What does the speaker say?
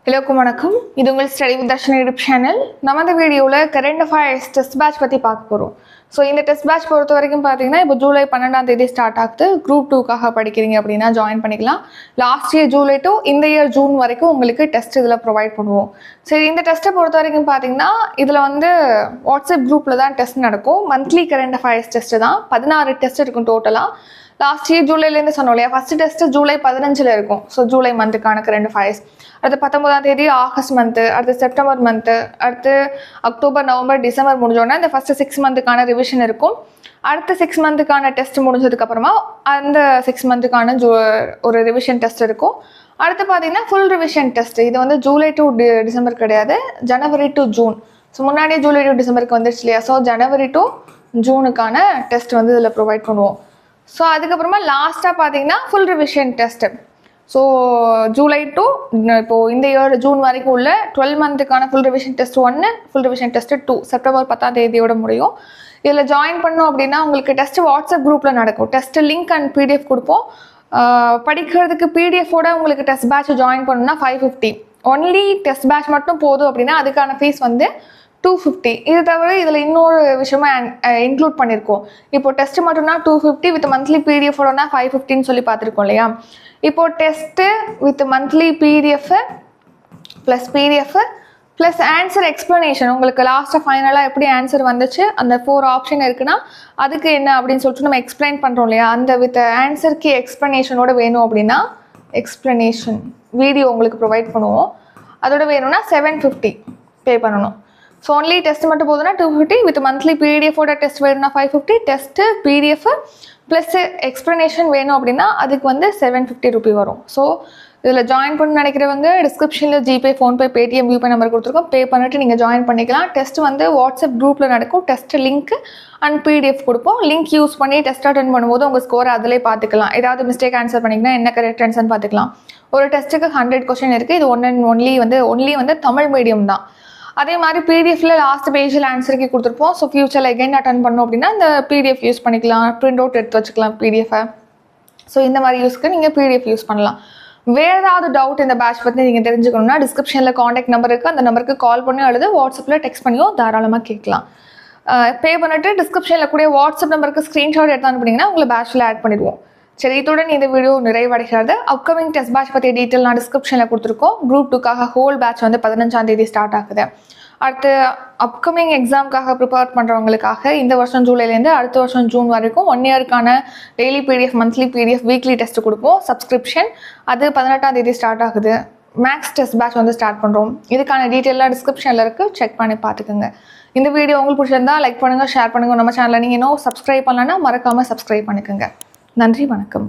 எல்லோருக்கும் வணக்கம். இது உங்கள் study with Dharshini YouTube channel. நம்ம இந்த வீடியோவில் கரண்ட் அஃபேர்ஸ் டெஸ்ட் பேட்ச் பற்றி பார்க்க போகிறோம். ஸோ இந்த டெஸ்ட் பேட்ச் பொறுத்த வரைக்கும் பார்த்தீங்கன்னா இப்போ ஜூலை 12 ஸ்டார்ட் ஆகுது. குரூப் 2க்காக படிக்கிறீங்க அப்படின்னா ஜாயின் பண்ணிக்கலாம். லாஸ்ட் இயர் ஜூலை டு இந்த இயர் ஜூன் வரைக்கும் உங்களுக்கு டெஸ்ட் இதில் ப்ரொவைட் பண்ணுவோம். சரி, இந்த டெஸ்ட்டை பொறுத்த வரைக்கும் பார்த்தீங்கன்னா இதில் வாட்ஸ்அப் குரூப்பில் தான் டெஸ்ட் நடக்கும். மந்த்லி கரண்ட் அஃபேர்ஸ் டெஸ்ட்டு தான். 16 டெஸ்ட் இருக்கும் டோட்டலாக. லாஸ்ட் இயர் ஜூலைலேருந்து சொன்னோம் இல்லையா, ஃபஸ்ட்டு டெஸ்ட்டு ஜூலை 15 இருக்கும். ஸோ ஜூலை மந்த்துக்கான கரண்ட் அஃபேர்ஸ். அடுத்து 19 ஆகஸ்ட் மந்த்து, அடுத்து செப்டம்பர் மந்த்து, அடுத்து அக்டோபர், நவம்பர், டிசம்பர் முடிஞ்சோன்னா இந்த ஃபஸ்ட்டு 6 மந்த்துக்கான ரிவிஷன் இருக்கும். அடுத்த 6 மந்த்துக்கான டெஸ்ட் முடிஞ்சதுக்கப்புறமா அந்த 6 மந்த்துக்கான ஒரு ரிவிஷன் டெஸ்ட் இருக்கும். அடுத்து பார்த்தீங்கன்னா ஃபுல் ரிவிஷன் டெஸ்ட். இது ஜூலை டு டிசம்பர் கிடையாது, ஜனவரி டு ஜூன். ஸோ முன்னாடியே ஜூலை டு டிசம்பருக்கு வந்துடுச்சு இல்லையா, ஸோ ஜனவரி டு ஜூனுக்கான டெஸ்ட் இதில் ப்ரொவைட் பண்ணுவோம். ஸோ அதுக்கப்புறமா லாஸ்ட்டாக பார்த்தீங்கன்னா full revision test. So July to இப்போது இந்த இயர் ஜூன் வரைக்கும் உள்ள 12 மந்த்துக்கான full revision test 1, full revision test 2 September 10 முடியும். இதில் ஜாயின் பண்ணோம் அப்படின்னா உங்களுக்கு டெஸ்ட்டு வாட்ஸ்அப் குரூப்பில் நடக்கும். டெஸ்ட்டு லிங்க் அண்ட் பிடிஎஃப் கொடுப்போம். படிக்கிறதுக்கு பிடிஎஃபோட உங்களுக்கு டெஸ்ட் பேட்ச் ஜாயின் பண்ணணும்னா 550. ஒன்லி டெஸ்ட் பேட்ச் மட்டும் போதும் அப்படின்னா அதுக்கான ஃபீஸ் 250. இது தவிர இதில் இன்னொரு விஷயமா இன்க்ளூட் பண்ணியிருக்கோம். இப்போ டெஸ்ட்டு மட்டும்னா 250, வித் மந்த்லி பிடிஎஃபோடனா 550 சொல்லி பார்த்துருக்கோம் இல்லையா. இப்போது test with monthly PDF plus answer explanation. உங்களுக்கு லாஸ்ட்டாக ஃபைனலாக எப்படி ஆன்சர் வந்துச்சு, அந்த 4 ஆப்ஷன் இருக்குன்னா அதுக்கு என்ன அப்படின்னு சொல்லிட்டு நம்ம எக்ஸ்பிளைன் பண்ணுறோம் இல்லையா, அந்த வித் ஆன்சருக்கு எக்ஸ்ப்ளனேஷனோட வேணும் அப்படின்னா எக்ஸ்ப்ளனேஷன் வீடியோ உங்களுக்கு ப்ரொவைட் பண்ணுவோம். அதோட வேணும்னா 750 பே பண்ணணும். ஸோ ஒன்லி டெஸ்ட் மட்டும் போதுன்னா 250, வித் மந்த்லி பிடிஎஃபோட டெஸ்ட் வேணும்னா 550, டெஸ்ட்டு பிடிஎஃப் ப்ளஸ் எக்ஸ்ப்ளனேஷன் வேணும் அப்படின்னா அதுக்கு 750 ரூபி வரும். ஸோ இதில் ஜாயின் பண்ண நினைக்கிறவங்க டிஸ்கிரிப்ஷனில் GPay, PhonePe, Paytm, YouPay number கொடுத்துருக்கோம். பே பண்ணிட்டு நீங்கள் ஜாயின் பண்ணிக்கலாம். டெஸ்ட் வாட்ஸ்அப் குரூப்பில் நடக்கும். டெஸ்ட் லிங்க் அண்ட் பிடிஎஃப் கொடுப்போம். லிங்க் யூஸ் பண்ணி டெஸ்ட் அட்டென்ட் பண்ணும்போது உங்கள் ஸ்கோரை அதிலே பார்த்துக்கலாம். ஏதாவது மிஸ்டேக் ஆன்சர் பண்ணிங்கன்னா என்ன கரெக்ட் ஆன்சர்னு பார்த்துக்கலாம். ஒரு டெஸ்ட்டுக்கு 100 கொஸ்டின் இருக்குது. இது ஒன்லி தமிழ் மீடியம் தான். அதே மாதிரி பிடிஎஃப்ல லாஸ்ட் பேஜில் ஆன்சருக்கு கொடுத்துருப்போம். ஸோ ஃபியூச்சரில் எகைன் அட்டன் பண்ணோம் அப்படின்னா இந்த பிடிஎஃப் யூஸ் பண்ணிக்கலாம். பிரிண்ட் அவுட் எடுத்து வச்சுக்கலாம் பிடிஎஃபை. ஸோ இந்த மாதிரி யூஸ்க்கு நீங்கள் பிடிஎஃப் யூஸ் பண்ணலாம். வேறு ஏதாவது டவுட் இந்த பேட்ச் பற்றி நீங்கள் தெரிஞ்சுக்கணும்னா டிஸ்கிரிப்ஷனில் காண்டாக்ட் நம்பர் இருக்குது. அந்த நம்பருக்கு கால் பண்ணி அல்லது வாட்ஸ்அப்பில் டெக்ஸ்ட் பண்ணியோ தாராளமாக கேட்கலாம். பே பண்ணிட்டு டிஸ்கிரிப்ஷனில் கூடிய வாட்ஸ்அப் நம்பருக்கு ஸ்க்ரீன்ஷாட் எடுத்து அனுப்புனீங்கன்னா உங்களை பேட்சில் ஆட் பண்ணிடுவோம். சரி, இத்துடன் இந்த வீடியோ நிறைவடைகிறது. அப்கமிங் டெஸ்ட் பேட்ச் பற்றிய டீட்டெயில் நான் டிஸ்கிரிப்ஷனில் கொடுத்துருக்கோம். குரூப் 2க்காக ஹோல் பேட்ச் 15 ஸ்டார்ட் ஆகுது. அடுத்து அப்கமிங் எக்ஸாமுக்காக ப்ரிப்பேர் பண்ணுறவங்களுக்காக இந்த வருஷம் ஜூலைலேருந்து அடுத்த வருஷம் ஜூன் வரைக்கும் 1 இயருக்கான daily PDF, monthly PDF, weekly test கொடுப்போம். சப்ஸ்கிரிப்ஷன் அது 18 ஸ்டார்ட் ஆகுது. மேக்ஸ் டெஸ்ட் பேட்ச் ஸ்டார்ட் பண்ணுறோம். இதுக்கான டீட்டெயிலாக டிஸ்கிரிப்ஷனில் இருக்குது, செக் பண்ணி பார்த்துக்குங்க. இந்த வீடியோ உங்களுக்கு பிடிச்சிருந்தா லைக் பண்ணுங்கள், ஷேர் பண்ணுங்கள். நம்ம சேனலில் நீங்கள் இன்னும் சப்ஸ்கிரைப் பண்ணலன்னா மறக்காமல் சப்ஸ்கிரைப் பண்ணிக்கோங்க. நன்றி, வணக்கம்.